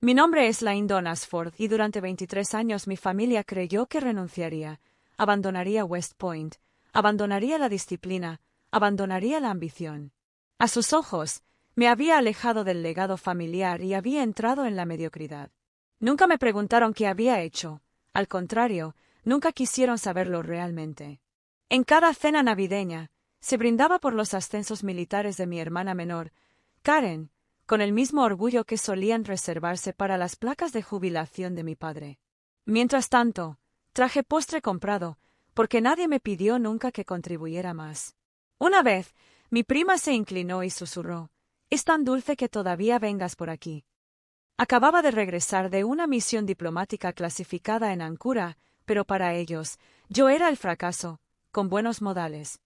Mi nombre es Lyndon Ashford y durante 23 años mi familia creyó que renunciaría, abandonaría West Point, abandonaría la disciplina, abandonaría la ambición. A sus ojos, me había alejado del legado familiar y había entrado en la mediocridad. Nunca me preguntaron qué había hecho, al contrario, nunca quisieron saberlo realmente. En cada cena navideña, se brindaba por los ascensos militares de mi hermana menor, Karen, con el mismo orgullo que solían reservarse para las placas de jubilación de mi padre. Mientras tanto, traje postre comprado, porque nadie me pidió nunca que contribuyera más. Una vez, mi prima se inclinó y susurró: «Es tan dulce que todavía vengas por aquí». Acababa de regresar de una misión diplomática clasificada en Ancura, pero para ellos, yo era el fracaso, con buenos modales.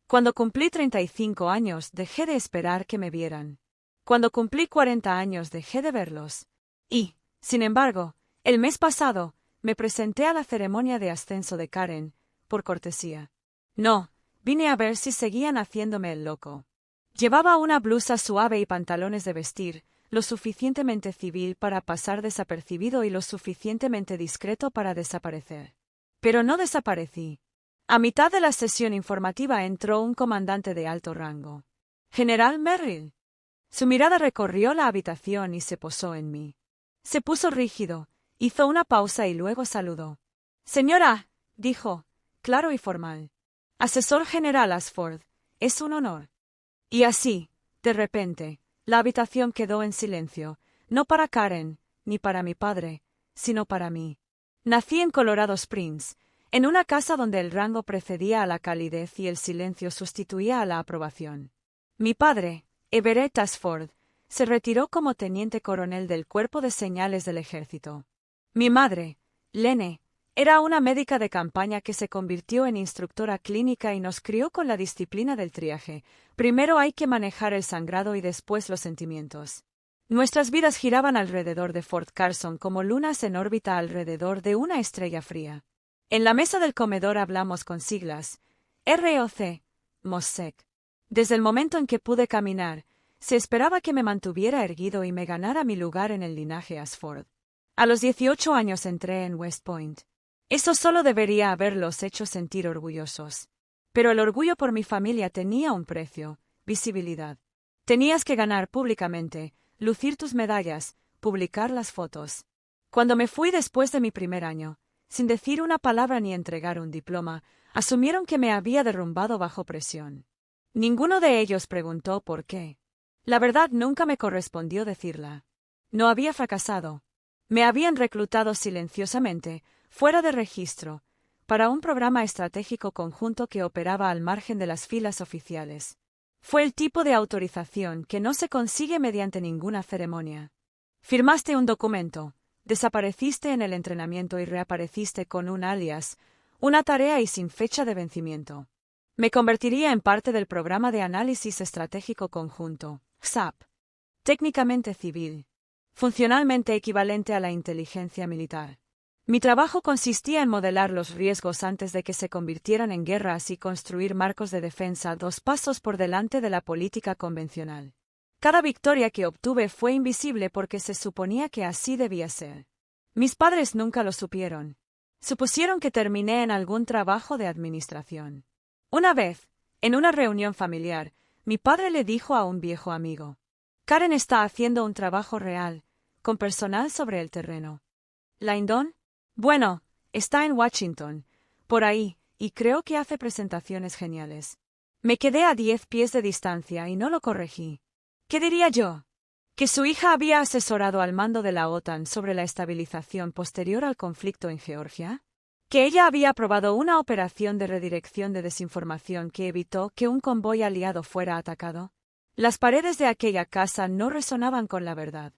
Cuando cumplí 35 años, dejé de esperar que me vieran. Cuando cumplí 40 años, dejé de verlos. Y, sin embargo, el mes pasado, me presenté a la ceremonia de ascenso de Karen, por cortesía. No, vine a ver si seguían haciéndome el loco. Llevaba una blusa suave y pantalones de vestir, lo suficientemente civil para pasar desapercibido y lo suficientemente discreto para desaparecer. Pero no desaparecí. A mitad de la sesión informativa entró un comandante de alto rango. «General Merrill». Su mirada recorrió la habitación y se posó en mí. Se puso rígido, hizo una pausa y luego saludó. «Señora», dijo, claro y formal. «Asesor general Ashford, es un honor». Y así, de repente, la habitación quedó en silencio, no para Karen, ni para mi padre, sino para mí. Nací en Colorado Springs, en una casa donde el rango precedía a la calidez y el silencio sustituía a la aprobación. Mi padre, Everett Ashford, se retiró como teniente coronel del Cuerpo de Señales del Ejército. Mi madre, Lene, era una médica de campaña que se convirtió en instructora clínica y nos crió con la disciplina del triaje. Primero hay que manejar el sangrado y después los sentimientos. Nuestras vidas giraban alrededor de Fort Carson como lunas en órbita alrededor de una estrella fría. En la mesa del comedor hablamos con siglas, ROC, MOSSEC. Desde el momento en que pude caminar, se esperaba que me mantuviera erguido y me ganara mi lugar en el linaje Ashford. A los 18 años entré en West Point. Eso solo debería haberlos hecho sentir orgullosos. Pero el orgullo por mi familia tenía un precio: visibilidad. Tenías que ganar públicamente, lucir tus medallas, publicar las fotos. Cuando me fui después de mi primer año, sin decir una palabra ni entregar un diploma, asumieron que me había derrumbado bajo presión. Ninguno de ellos preguntó por qué. La verdad nunca me correspondió decirla. No había fracasado. Me habían reclutado silenciosamente, fuera de registro, para un programa estratégico conjunto que operaba al margen de las filas oficiales. Fue el tipo de autorización que no se consigue mediante ninguna ceremonia. Firmaste un documento, desapareciste en el entrenamiento y reapareciste con un alias, una tarea y sin fecha de vencimiento. Me convertiría en parte del programa de análisis estratégico conjunto, SAP. Técnicamente civil. Funcionalmente equivalente a la inteligencia militar. Mi trabajo consistía en modelar los riesgos antes de que se convirtieran en guerras y construir marcos de defensa 2 pasos por delante de la política convencional. Cada victoria que obtuve fue invisible porque se suponía que así debía ser. Mis padres nunca lo supieron. Supusieron que terminé en algún trabajo de administración. Una vez, en una reunión familiar, mi padre le dijo a un viejo amigo: «Karen está haciendo un trabajo real, con personal sobre el terreno». «¿Lyndon?» «Bueno, está en Washington, por ahí, y creo que hace presentaciones geniales». Me quedé a 10 pies de distancia y no lo corregí. ¿Qué diría yo? ¿Que su hija había asesorado al mando de la OTAN sobre la estabilización posterior al conflicto en Georgia? ¿Que ella había aprobado una operación de redirección de desinformación que evitó que un convoy aliado fuera atacado? Las paredes de aquella casa no resonaban con la verdad.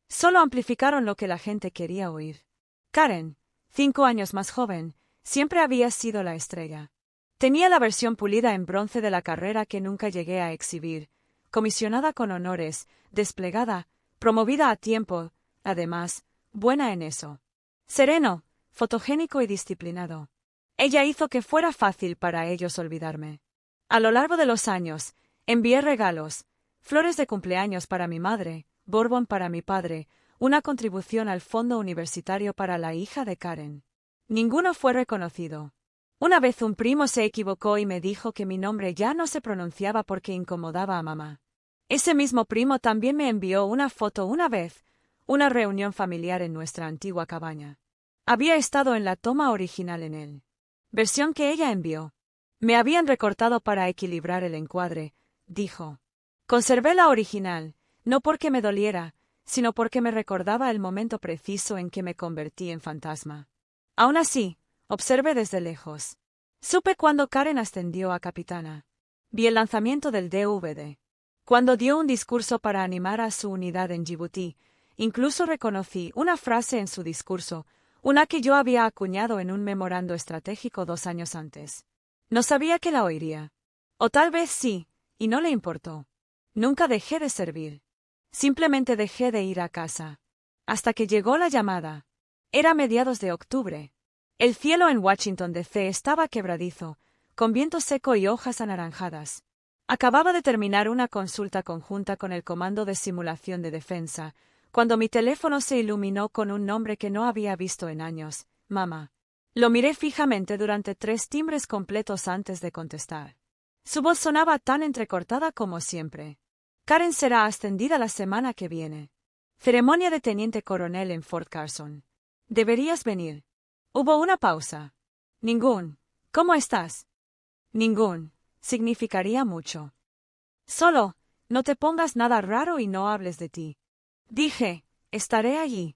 Solo amplificaron lo que la gente quería oír. Karen, 5 años más joven, siempre había sido la estrella. Tenía la versión pulida en bronce de la carrera que nunca llegué a exhibir, comisionada con honores, desplegada, promovida a tiempo, además, buena en eso. Sereno, fotogénico y disciplinado. Ella hizo que fuera fácil para ellos olvidarme. A lo largo de los años, envié regalos, flores de cumpleaños para mi madre, bourbon para mi padre, una contribución al fondo universitario para la hija de Karen. Ninguno fue reconocido. Una vez un primo se equivocó y me dijo que mi nombre ya no se pronunciaba porque incomodaba a mamá. Ese mismo primo también me envió una foto una vez, una reunión familiar en nuestra antigua cabaña. Había estado en la toma original en él. Versión que ella envió. Me habían recortado para equilibrar el encuadre, dijo. Conservé la original, no porque me doliera, sino porque me recordaba el momento preciso en que me convertí en fantasma. Aún así, observé desde lejos. Supe cuando Karen ascendió a capitana. Vi el lanzamiento del DVD. Cuando dio un discurso para animar a su unidad en Djibouti, incluso reconocí una frase en su discurso, una que yo había acuñado en un memorando estratégico 2 años antes. No sabía que la oiría. O tal vez sí, y no le importó. Nunca dejé de servir. Simplemente dejé de ir a casa. Hasta que llegó la llamada. Era mediados de octubre. El cielo en Washington, D.C. estaba quebradizo, con viento seco y hojas anaranjadas. Acababa de terminar una consulta conjunta con el Comando de Simulación de Defensa, cuando mi teléfono se iluminó con un nombre que no había visto en años, mamá. Lo miré fijamente durante 3 timbres completos antes de contestar. Su voz sonaba tan entrecortada como siempre. Karen será ascendida la semana que viene. Ceremonia de teniente coronel en Fort Carson. Deberías venir. Hubo una pausa. Ningún. ¿Cómo estás? Ningún. Significaría mucho. Solo, no te pongas nada raro y no hables de ti. Dije, estaré allí.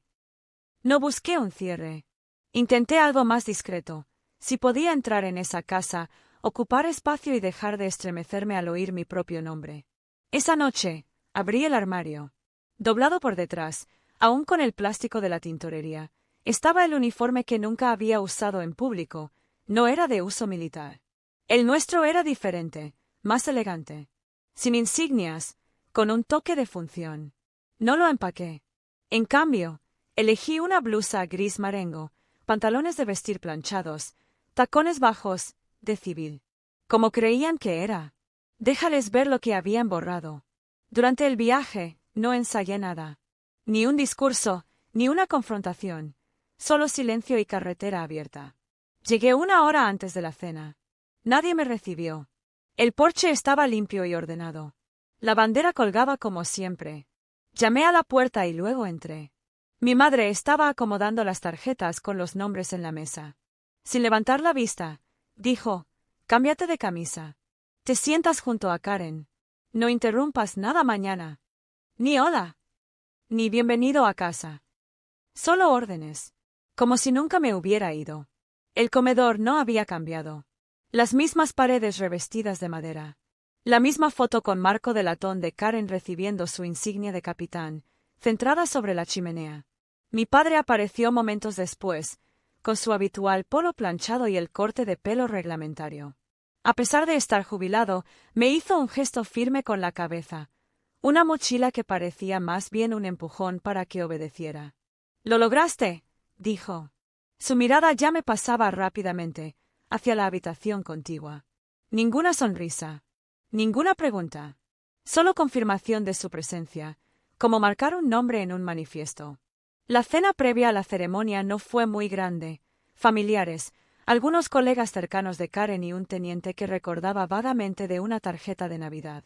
No busqué un cierre. Intenté algo más discreto. Si podía entrar en esa casa, ocupar espacio y dejar de estremecerme al oír mi propio nombre. Esa noche, abrí el armario. Doblado por detrás, aún con el plástico de la tintorería, estaba el uniforme que nunca había usado en público. No era de uso militar. El nuestro era diferente, más elegante. Sin insignias, con un toque de función. No lo empaqué. En cambio, elegí una blusa gris marengo, pantalones de vestir planchados, tacones bajos, de civil. Como creían que era. Déjales ver lo que habían borrado. Durante el viaje, no ensayé nada. Ni un discurso, ni una confrontación. Solo silencio y carretera abierta. Llegué 1 hora antes de la cena. Nadie me recibió. El porche estaba limpio y ordenado. La bandera colgaba como siempre. Llamé a la puerta y luego entré. Mi madre estaba acomodando las tarjetas con los nombres en la mesa. Sin levantar la vista, dijo, «Cámbiate de camisa. Te sientas junto a Karen. No interrumpas nada mañana. Ni hola. Ni bienvenido a casa. Solo órdenes». Como si nunca me hubiera ido. El comedor no había cambiado. Las mismas paredes revestidas de madera. La misma foto con marco de latón de Karen recibiendo su insignia de capitán, centrada sobre la chimenea. Mi padre apareció momentos después, con su habitual polo planchado y el corte de pelo reglamentario. A pesar de estar jubilado, me hizo un gesto firme con la cabeza, una mochila que parecía más bien un empujón para que obedeciera. «¿Lo lograste?», dijo. Su mirada ya me pasaba rápidamente, hacia la habitación contigua. Ninguna sonrisa. Ninguna pregunta. Solo confirmación de su presencia, como marcar un nombre en un manifiesto. La cena previa a la ceremonia no fue muy grande. Familiares, algunos colegas cercanos de Karen y un teniente que recordaba vagamente de una tarjeta de Navidad.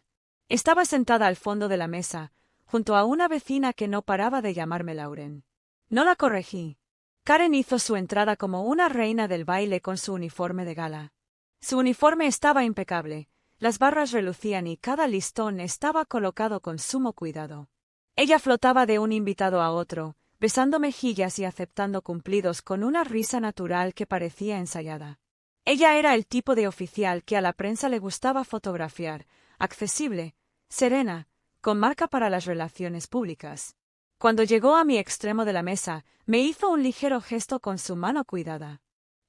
Estaba sentada al fondo de la mesa, junto a una vecina que no paraba de llamarme Lauren. No la corregí. Karen hizo su entrada como una reina del baile con su uniforme de gala. Su uniforme estaba impecable, las barras relucían y cada listón estaba colocado con sumo cuidado. Ella flotaba de un invitado a otro, besando mejillas y aceptando cumplidos con una risa natural que parecía ensayada. Ella era el tipo de oficial que a la prensa le gustaba fotografiar, accesible, serena, con marca para las relaciones públicas. Cuando llegó a mi extremo de la mesa, me hizo un ligero gesto con su mano cuidada.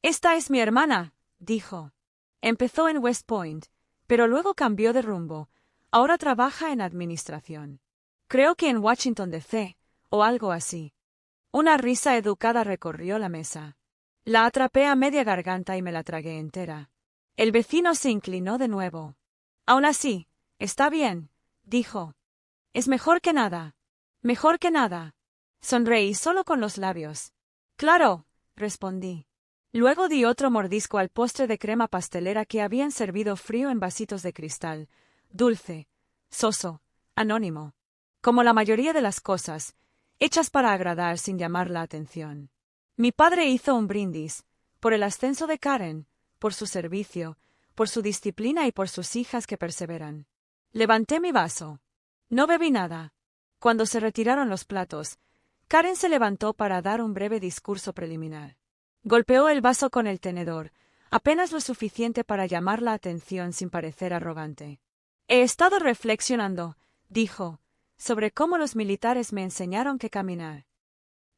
«Esta es mi hermana», dijo. Empezó en West Point, pero luego cambió de rumbo. Ahora trabaja en administración. Creo que en Washington, D.C., o algo así. Una risa educada recorrió la mesa. La atrapé a media garganta y me la tragué entera. El vecino se inclinó de nuevo. «Aún así, está bien», dijo. «Es mejor que nada. Mejor que nada». Sonreí solo con los labios. Claro, respondí. Luego di otro mordisco al postre de crema pastelera que habían servido frío en vasitos de cristal, dulce, soso, anónimo. Como la mayoría de las cosas, hechas para agradar sin llamar la atención. Mi padre hizo un brindis, por el ascenso de Karen, por su servicio, por su disciplina y por sus hijas que perseveran. Levanté mi vaso. No bebí nada. Cuando se retiraron los platos, Karen se levantó para dar un breve discurso preliminar. Golpeó el vaso con el tenedor, apenas lo suficiente para llamar la atención sin parecer arrogante. He estado reflexionando, dijo, sobre cómo los militares me enseñaron que caminar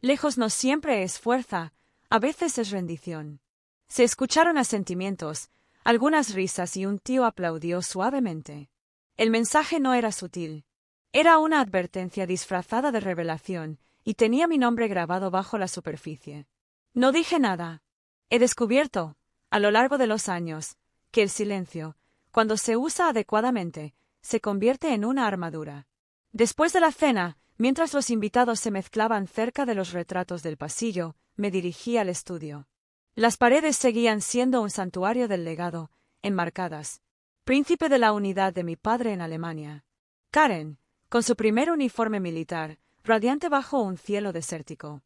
lejos no siempre es fuerza, a veces es rendición. Se escucharon asentimientos, algunas risas y un tío aplaudió suavemente. El mensaje no era sutil. Era una advertencia disfrazada de revelación, y tenía mi nombre grabado bajo la superficie. No dije nada. He descubierto, a lo largo de los años, que el silencio, cuando se usa adecuadamente, se convierte en una armadura. Después de la cena, mientras los invitados se mezclaban cerca de los retratos del pasillo, me dirigí al estudio. Las paredes seguían siendo un santuario del legado, enmarcadas. Príncipe de la unidad de mi padre en Alemania. Karen, con su primer uniforme militar, radiante bajo un cielo desértico.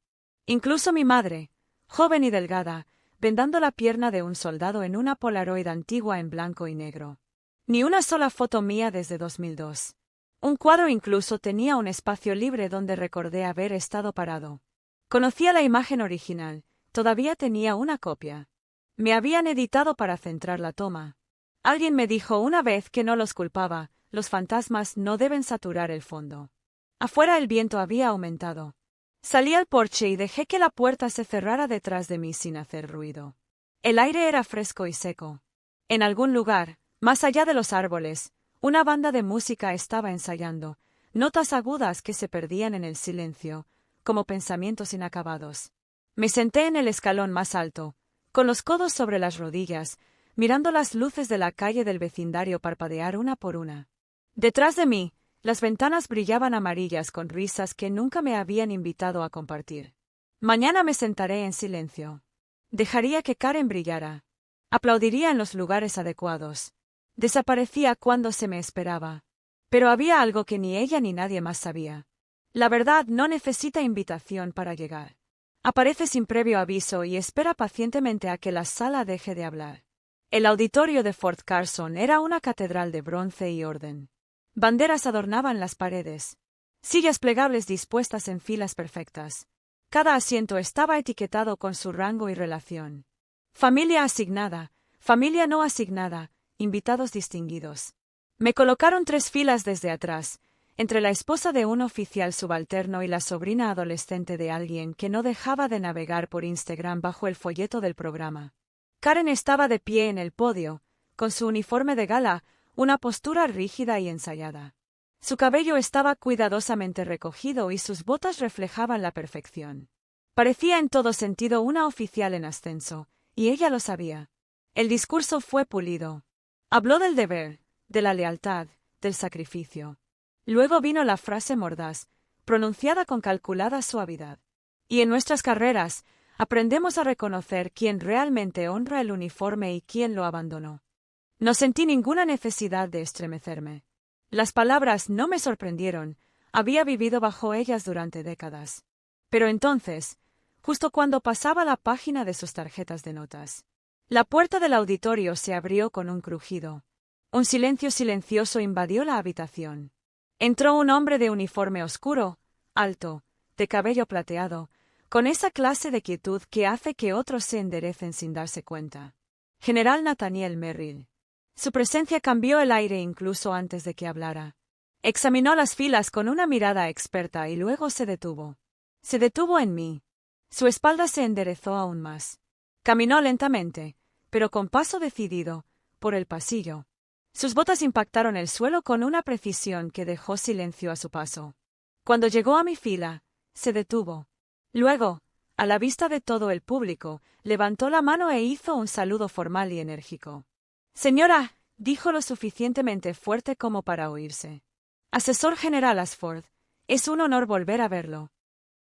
Incluso mi madre, joven y delgada, vendando la pierna de un soldado en una Polaroid antigua en blanco y negro. Ni una sola foto mía desde 2002. Un cuadro incluso tenía un espacio libre donde recordé haber estado parado. Conocía la imagen original, todavía tenía una copia. Me habían editado para centrar la toma. Alguien me dijo una vez que no los culpaba, los fantasmas no deben saturar el fondo. Afuera el viento había aumentado. Salí al porche y dejé que la puerta se cerrara detrás de mí sin hacer ruido. El aire era fresco y seco. En algún lugar, más allá de los árboles, una banda de música estaba ensayando, notas agudas que se perdían en el silencio, como pensamientos inacabados. Me senté en el escalón más alto, con los codos sobre las rodillas, mirando las luces de la calle del vecindario parpadear una por una. Detrás de mí, las ventanas brillaban amarillas con risas que nunca me habían invitado a compartir. Mañana me sentaré en silencio. Dejaría que Karen brillara. Aplaudiría en los lugares adecuados. Desaparecía cuando se me esperaba. Pero había algo que ni ella ni nadie más sabía. La verdad no necesita invitación para llegar. Aparece sin previo aviso y espera pacientemente a que la sala deje de hablar. El auditorio de Fort Carson era una catedral de bronce y orden. Banderas adornaban las paredes. Sillas plegables dispuestas en filas perfectas. Cada asiento estaba etiquetado con su rango y relación. Familia asignada, familia no asignada, invitados distinguidos. Me colocaron 3 filas desde atrás, entre la esposa de un oficial subalterno y la sobrina adolescente de alguien que no dejaba de navegar por Instagram bajo el folleto del programa. Karen estaba de pie en el podio, con su uniforme de gala, una postura rígida y ensayada. Su cabello estaba cuidadosamente recogido y sus botas reflejaban la perfección. Parecía en todo sentido una oficial en ascenso, y ella lo sabía. El discurso fue pulido. Habló del deber, de la lealtad, del sacrificio. Luego vino la frase mordaz, pronunciada con calculada suavidad. Y en nuestras carreras, aprendemos a reconocer quién realmente honra el uniforme y quién lo abandonó. No sentí ninguna necesidad de estremecerme. Las palabras no me sorprendieron, había vivido bajo ellas durante décadas. Pero entonces, justo cuando pasaba la página de sus tarjetas de notas, la puerta del auditorio se abrió con un crujido. Un silencio silencioso invadió la habitación. Entró un hombre de uniforme oscuro, alto, de cabello plateado, con esa clase de quietud que hace que otros se enderecen sin darse cuenta. General Nathaniel Merrill. Su presencia cambió el aire incluso antes de que hablara. Examinó las filas con una mirada experta y luego se detuvo. Se detuvo en mí. Su espalda se enderezó aún más. Caminó lentamente, pero con paso decidido, por el pasillo. Sus botas impactaron el suelo con una precisión que dejó silencio a su paso. Cuando llegó a mi fila, se detuvo. Luego, a la vista de todo el público, levantó la mano e hizo un saludo formal y enérgico. «Señora», dijo lo suficientemente fuerte como para oírse. «Asesor General Ashford, es un honor volver a verlo».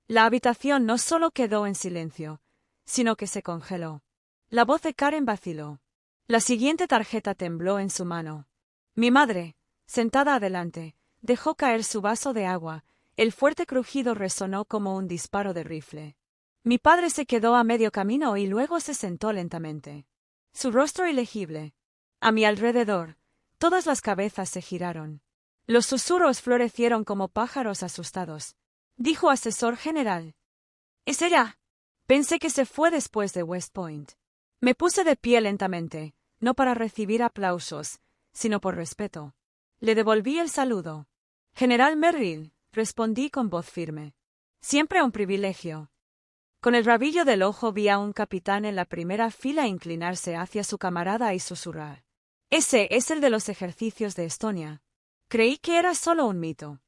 La habitación no solo quedó en silencio, sino que se congeló. La voz de Karen vaciló. La siguiente tarjeta tembló en su mano. Mi madre, sentada adelante, dejó caer su vaso de agua. El fuerte crujido resonó como un disparo de rifle. Mi padre se quedó a medio camino y luego se sentó lentamente. Su rostro ilegible. A mi alrededor, todas las cabezas se giraron. Los susurros florecieron como pájaros asustados. Dijo asesor general. ¿Es ella? Pensé que se fue después de West Point. Me puse de pie lentamente, no para recibir aplausos, sino por respeto. Le devolví el saludo. General Merrill, respondí con voz firme. Siempre un privilegio. Con el rabillo del ojo vi a un capitán en la primera fila inclinarse hacia su camarada y susurrar. Ese es el de los ejercicios de Estonia. Creí que era solo un mito.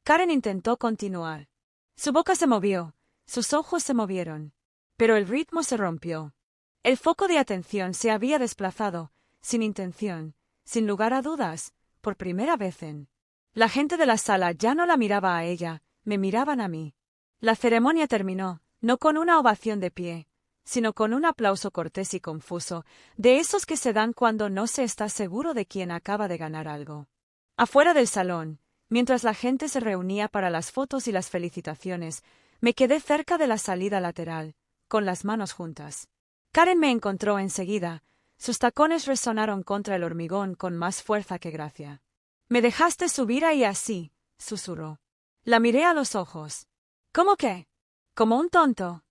Karen intentó continuar. Su boca se movió, sus ojos se movieron. Pero el ritmo se rompió. El foco de atención se había desplazado, sin intención, sin lugar a dudas, por primera vez en. La gente de la sala ya no la miraba a ella, me miraban a mí. La ceremonia terminó, no con una ovación de pie, sino con un aplauso cortés y confuso, de esos que se dan cuando no se está seguro de quién acaba de ganar algo. Afuera del salón, mientras la gente se reunía para las fotos y las felicitaciones, me quedé cerca de la salida lateral, con las manos juntas. Karen me encontró enseguida. Sus tacones resonaron contra el hormigón con más fuerza que gracia. «Me dejaste subir ahí así», susurró. La miré a los ojos. «¿Cómo qué? Como un tonto.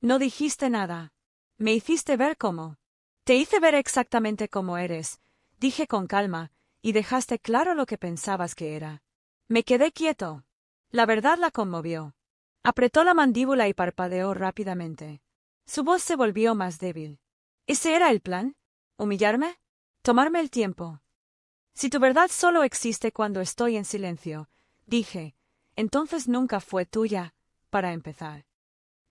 No dijiste nada. Me hiciste ver cómo. Te hice ver exactamente cómo eres», dije con calma, y dejaste claro lo que pensabas que era. Me quedé quieto. La verdad la conmovió. Apretó la mandíbula y parpadeó rápidamente. Su voz se volvió más débil. ¿Ese era el plan? ¿Humillarme? ¿Tomarme el tiempo? Si tu verdad solo existe cuando estoy en silencio, dije, entonces nunca fue tuya, para empezar.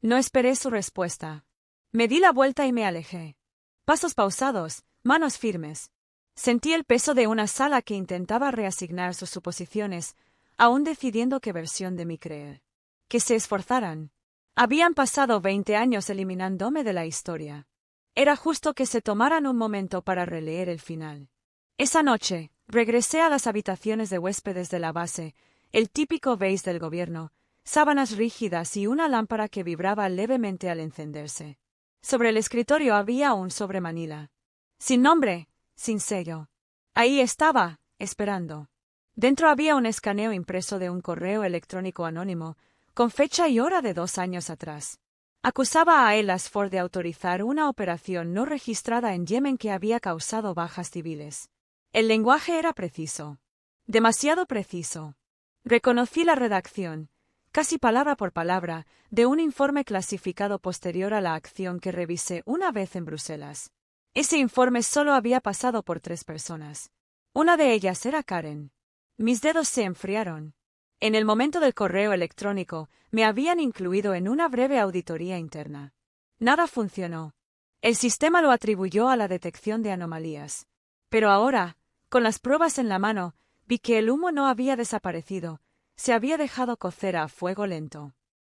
No esperé su respuesta. Me di la vuelta y me alejé. Pasos pausados, manos firmes. Sentí el peso de una sala que intentaba reasignar sus suposiciones, aún decidiendo qué versión de mí creer. Que se esforzaran. Habían pasado 20 años eliminándome de la historia. Era justo que se tomaran un momento para releer el final. Esa noche, regresé a las habitaciones de huéspedes de la base, el típico beige del gobierno, sábanas rígidas y una lámpara que vibraba levemente al encenderse. Sobre el escritorio había un sobre manila. Sin nombre, sin sello. Ahí estaba, esperando. Dentro había un escaneo impreso de un correo electrónico anónimo, con fecha y hora de 2 años atrás. Acusaba a El Asford de autorizar una operación no registrada en Yemen que había causado bajas civiles. El lenguaje era preciso. Demasiado preciso. Reconocí la redacción, casi palabra por palabra, de un informe clasificado posterior a la acción que revisé una vez en Bruselas. Ese informe solo había pasado por 3 personas. Una de ellas era Karen. Mis dedos se enfriaron. En el momento del correo electrónico, me habían incluido en una breve auditoría interna. Nada funcionó. El sistema lo atribuyó a la detección de anomalías. Pero ahora, con las pruebas en la mano, vi que el humo no había desaparecido, se había dejado cocer a fuego lento.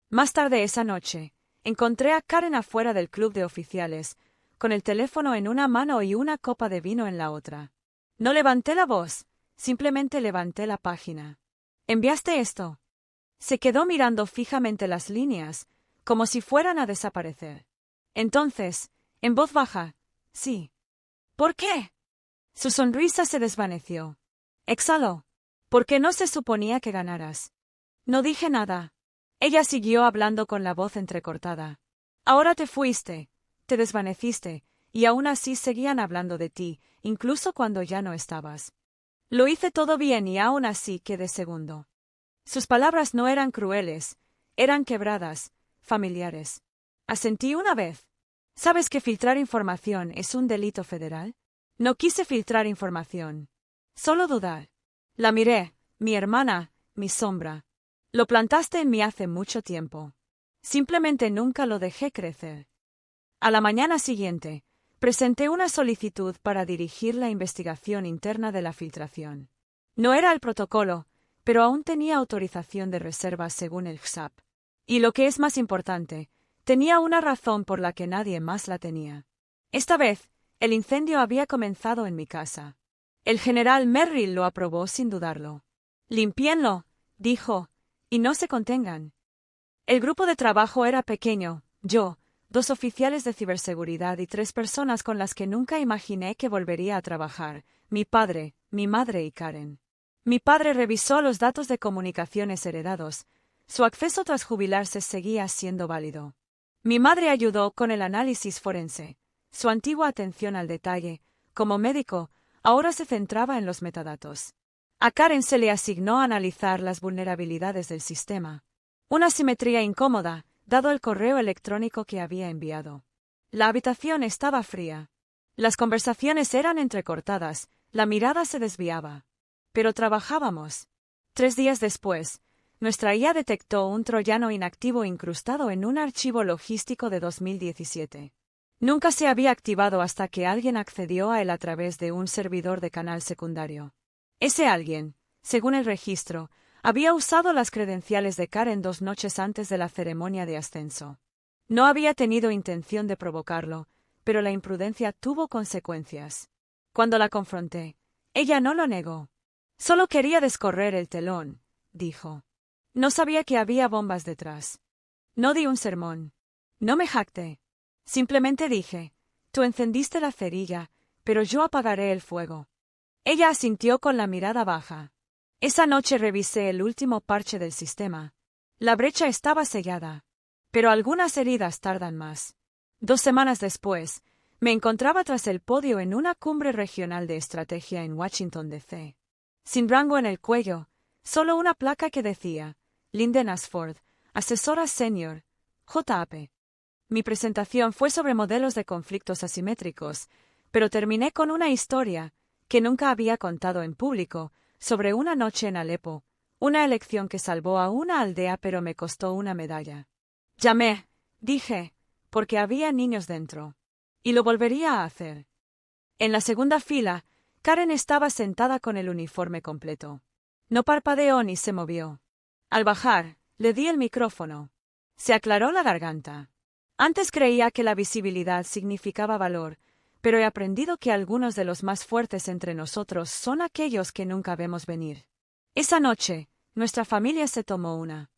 Más tarde esa noche, encontré a Karen afuera del club de oficiales, con el teléfono en una mano y una copa de vino en la otra. No levanté la voz, simplemente levanté la página. ¿Enviaste esto? Se quedó mirando fijamente las líneas, como si fueran a desaparecer. Entonces, en voz baja, sí. ¿Por qué? Su sonrisa se desvaneció. Exhaló. Porque no se suponía que ganaras. No dije nada. Ella siguió hablando con la voz entrecortada. Ahora te fuiste, te desvaneciste, y aún así seguían hablando de ti, incluso cuando ya no estabas. Lo hice todo bien y aún así quedé segundo. Sus palabras no eran crueles, eran quebradas, familiares. Asentí una vez. ¿Sabes que filtrar información es un delito federal? No quise filtrar información. Solo dudar. La miré, mi hermana, mi sombra. Lo plantaste en mí hace mucho tiempo. Simplemente nunca lo dejé crecer. A la mañana siguiente, presenté una solicitud para dirigir la investigación interna de la filtración. No era el protocolo, pero aún tenía autorización de reserva según el GSAP. Y lo que es más importante, tenía una razón por la que nadie más la tenía. Esta vez, el incendio había comenzado en mi casa. El general Merrill lo aprobó sin dudarlo. «Limpienlo», dijo, «y no se contengan». El grupo de trabajo era pequeño, yo, 2 oficiales de ciberseguridad y 3 personas con las que nunca imaginé que volvería a trabajar, mi padre, mi madre y Karen. Mi padre revisó los datos de comunicaciones heredados. Su acceso tras jubilarse seguía siendo válido. Mi madre ayudó con el análisis forense. Su antigua atención al detalle, como médico, ahora se centraba en los metadatos. A Karen se le asignó analizar las vulnerabilidades del sistema. Una simetría incómoda, dado el correo electrónico que había enviado. La habitación estaba fría. Las conversaciones eran entrecortadas, la mirada se desviaba. Pero trabajábamos. 3 días después, nuestra IA detectó un troyano inactivo incrustado en un archivo logístico de 2017. Nunca se había activado hasta que alguien accedió a él a través de un servidor de canal secundario. Ese alguien, según el registro, había usado las credenciales de Karen 2 noches antes de la ceremonia de ascenso. No había tenido intención de provocarlo, pero la imprudencia tuvo consecuencias. Cuando la confronté, ella no lo negó. Solo quería descorrer el telón, dijo. No sabía que había bombas detrás. No di un sermón. No me jacté. Simplemente dije, tú encendiste la cerilla, pero yo apagaré el fuego. Ella asintió con la mirada baja. Esa noche revisé el último parche del sistema. La brecha estaba sellada. Pero algunas heridas tardan más. 2 semanas después, me encontraba tras el podio en una cumbre regional de estrategia en Washington, D.C. Sin rango en el cuello, solo una placa que decía, Linden Ashford, asesora senior, JAP. Mi presentación fue sobre modelos de conflictos asimétricos, pero terminé con una historia, que nunca había contado en público, sobre una noche en Alepo, una elección que salvó a una aldea pero me costó una medalla. Llamé, dije, porque había niños dentro. Y lo volvería a hacer. En la segunda fila, Karen estaba sentada con el uniforme completo. No parpadeó ni se movió. Al bajar, le di el micrófono. Se aclaró la garganta. Antes creía que la visibilidad significaba valor, pero he aprendido que algunos de los más fuertes entre nosotros son aquellos que nunca vemos venir. Esa noche, nuestra familia se tomó una